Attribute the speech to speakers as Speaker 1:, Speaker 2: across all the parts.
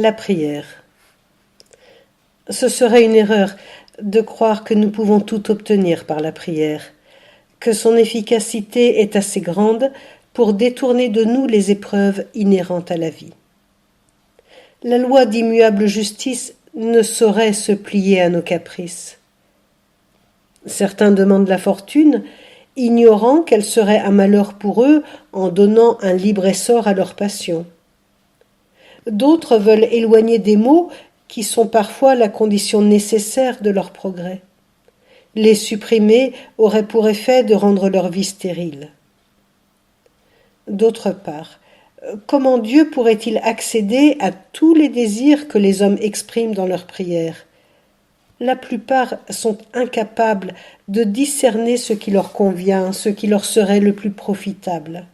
Speaker 1: La prière. Ce serait une erreur de croire que nous pouvons tout obtenir par la prière, que son efficacité est assez grande pour détourner de nous les épreuves inhérentes à la vie. La loi d'immuable justice ne saurait se plier à nos caprices. Certains demandent la fortune, ignorant qu'elle serait un malheur pour eux en donnant un libre essor à leur passion. D'autres veulent éloigner des maux qui sont parfois la condition nécessaire de leur progrès. Les supprimer aurait pour effet de rendre leur vie stérile. D'autre part, comment Dieu pourrait-il accéder à tous les désirs que les hommes expriment dans leurs prières? La plupart sont incapables de discerner ce qui leur convient, ce qui leur serait le plus profitable.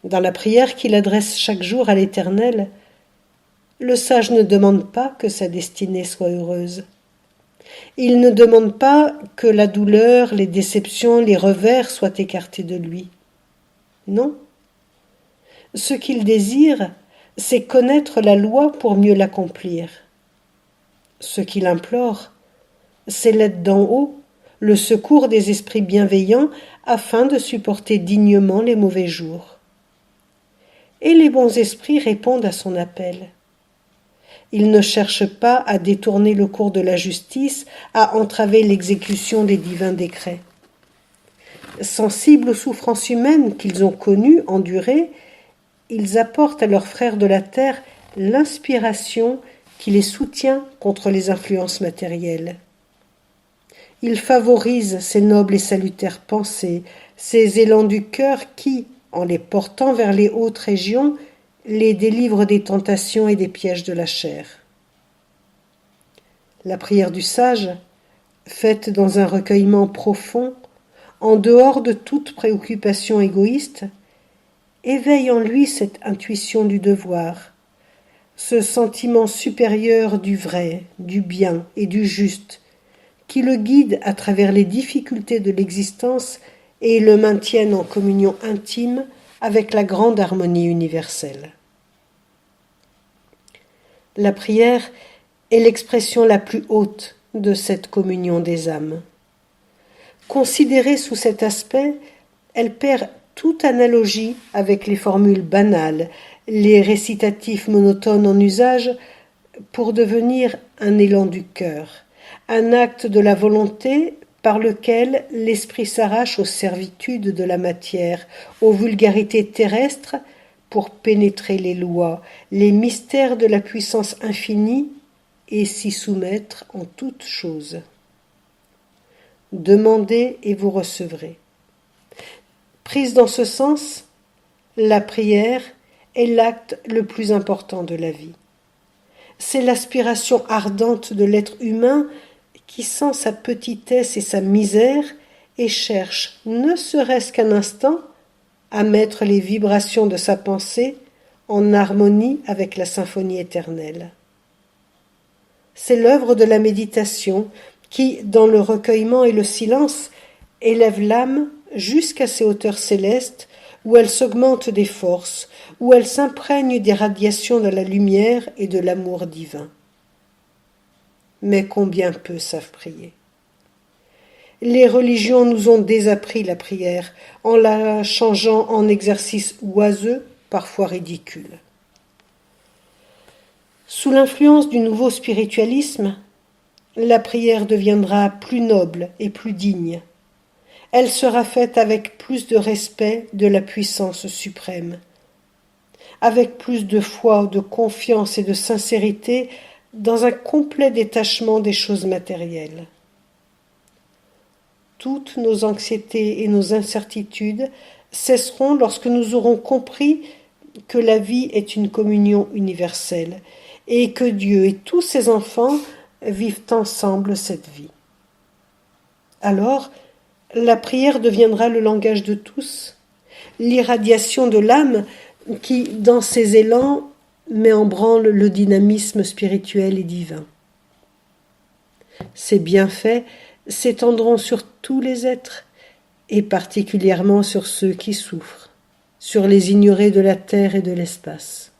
Speaker 1: Dans la prière qu'il adresse chaque jour à l'Éternel, le sage ne demande pas que sa destinée soit heureuse. Il ne demande pas que la douleur, les déceptions, les revers soient écartés de lui. Non. Ce qu'il désire, c'est connaître la loi pour mieux l'accomplir. Ce qu'il implore, c'est l'aide d'en haut, le secours des esprits bienveillants afin de supporter dignement les mauvais jours. Et les bons esprits répondent à son appel. Ils ne cherchent pas à détourner le cours de la justice, à entraver l'exécution des divins décrets. Sensibles aux souffrances humaines qu'ils ont connues, endurées, ils apportent à leurs frères de la terre l'inspiration qui les soutient contre les influences matérielles. Ils favorisent ces nobles et salutaires pensées, ces élans du cœur qui, en les portant vers les hautes régions, les délivrent des tentations et des pièges de la chair. La prière du sage, faite dans un recueillement profond, en dehors de toute préoccupation égoïste, éveille en lui cette intuition du devoir, ce sentiment supérieur du vrai, du bien et du juste, qui le guide à travers les difficultés de l'existence et le maintiennent en communion intime avec la grande harmonie universelle. La prière est l'expression la plus haute de cette communion des âmes. Considérée sous cet aspect, elle perd toute analogie avec les formules banales, les récitatifs monotones en usage, pour devenir un élan du cœur, un acte de la volonté par lequel l'esprit s'arrache aux servitudes de la matière, aux vulgarités terrestres, pour pénétrer les lois, les mystères de la puissance infinie et s'y soumettre en toutes choses. Demandez et vous recevrez. Prise dans ce sens, la prière est l'acte le plus important de la vie. C'est l'aspiration ardente de l'être humain qui sent sa petitesse et sa misère et cherche, ne serait-ce qu'un instant, à mettre les vibrations de sa pensée en harmonie avec la symphonie éternelle. C'est l'œuvre de la méditation qui, dans le recueillement et le silence, élève l'âme jusqu'à ces hauteurs célestes où elle s'augmente des forces, où elle s'imprègne des radiations de la lumière et de l'amour divin. Mais combien peu savent prier. Les religions nous ont désappris la prière en la changeant en exercice oiseux, parfois ridicule. Sous l'influence du nouveau spiritualisme, la prière deviendra plus noble et plus digne. Elle sera faite avec plus de respect de la puissance suprême, avec plus de foi, de confiance et de sincérité dans un complet détachement des choses matérielles. Toutes nos anxiétés et nos incertitudes cesseront lorsque nous aurons compris que la vie est une communion universelle et que Dieu et tous ses enfants vivent ensemble cette vie. Alors, la prière deviendra le langage de tous, l'irradiation de l'âme qui, dans ses élans, met en branle le dynamisme spirituel et divin. Ces bienfaits s'étendront sur tous les êtres, et particulièrement sur ceux qui souffrent, sur les ignorés de la terre et de l'espace.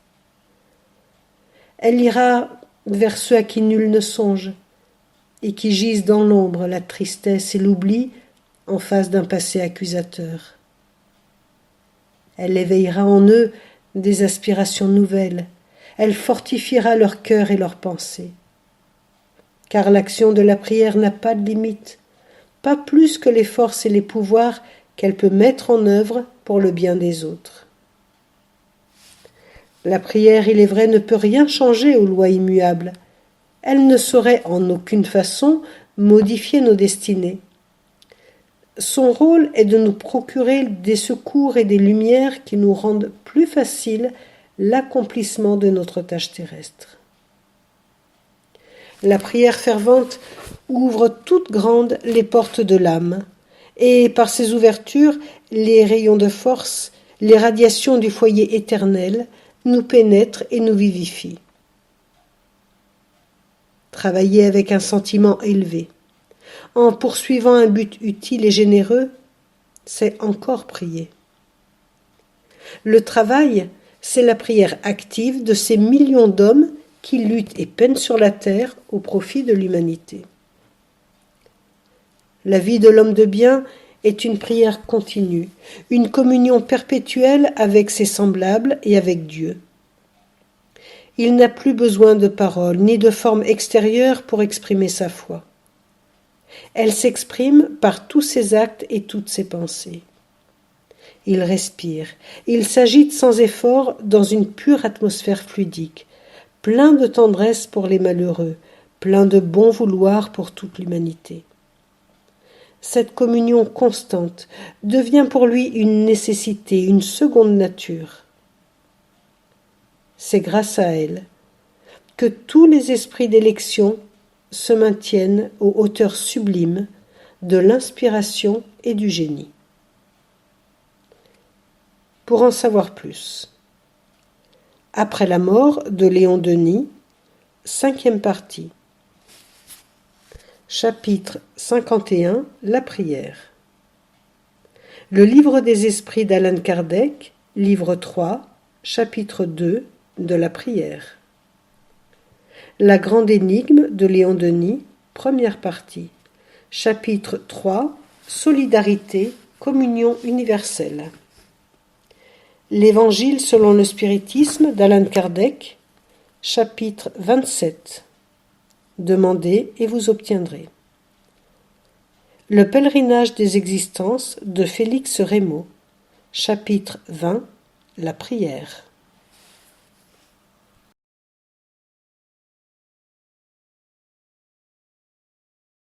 Speaker 1: Elle ira vers ceux à qui nul ne songe, et qui gisent dans l'ombre, la tristesse et l'oubli en face d'un passé accusateur. Elle éveillera en eux des aspirations nouvelles, elle fortifiera leur cœur et leurs pensées. Car l'action de la prière n'a pas de limite, pas plus que les forces et les pouvoirs qu'elle peut mettre en œuvre pour le bien des autres. La prière, il est vrai, ne peut rien changer aux lois immuables. Elle ne saurait en aucune façon modifier nos destinées. Son rôle est de nous procurer des secours et des lumières qui nous rendent plus facile l'accomplissement de notre tâche terrestre. La prière fervente ouvre toutes grandes les portes de l'âme, et par ces ouvertures, les rayons de force, les radiations du foyer éternel nous pénètrent et nous vivifient. Travailler avec un sentiment élevé, en poursuivant un but utile et généreux, c'est encore prier. Le travail, c'est la prière active de ces millions d'hommes qui luttent et peinent sur la terre au profit de l'humanité. La vie de l'homme de bien est une prière continue, une communion perpétuelle avec ses semblables et avec Dieu. Il n'a plus besoin de paroles ni de formes extérieures pour exprimer sa foi. Elle s'exprime par tous ses actes et toutes ses pensées. Il respire, il s'agite sans effort dans une pure atmosphère fluidique, plein de tendresse pour les malheureux, plein de bon vouloir pour toute l'humanité. Cette communion constante devient pour lui une nécessité, une seconde nature. C'est grâce à elle que tous les esprits d'élection se maintiennent aux hauteurs sublimes de l'inspiration et du génie. Pour en savoir plus, après la mort de Léon Denis, 5e partie. Chapitre 51, la prière. Le livre des esprits d'Allan Kardec, livre 3, chapitre 2, de la prière. La grande énigme de Léon Denis, première partie. Chapitre 3, solidarité, communion universelle. L'Évangile selon le spiritisme d'Allan Kardec, chapitre 27. Demandez et vous obtiendrez. Le pèlerinage des existences de Félix Rémaud, chapitre 20. La prière.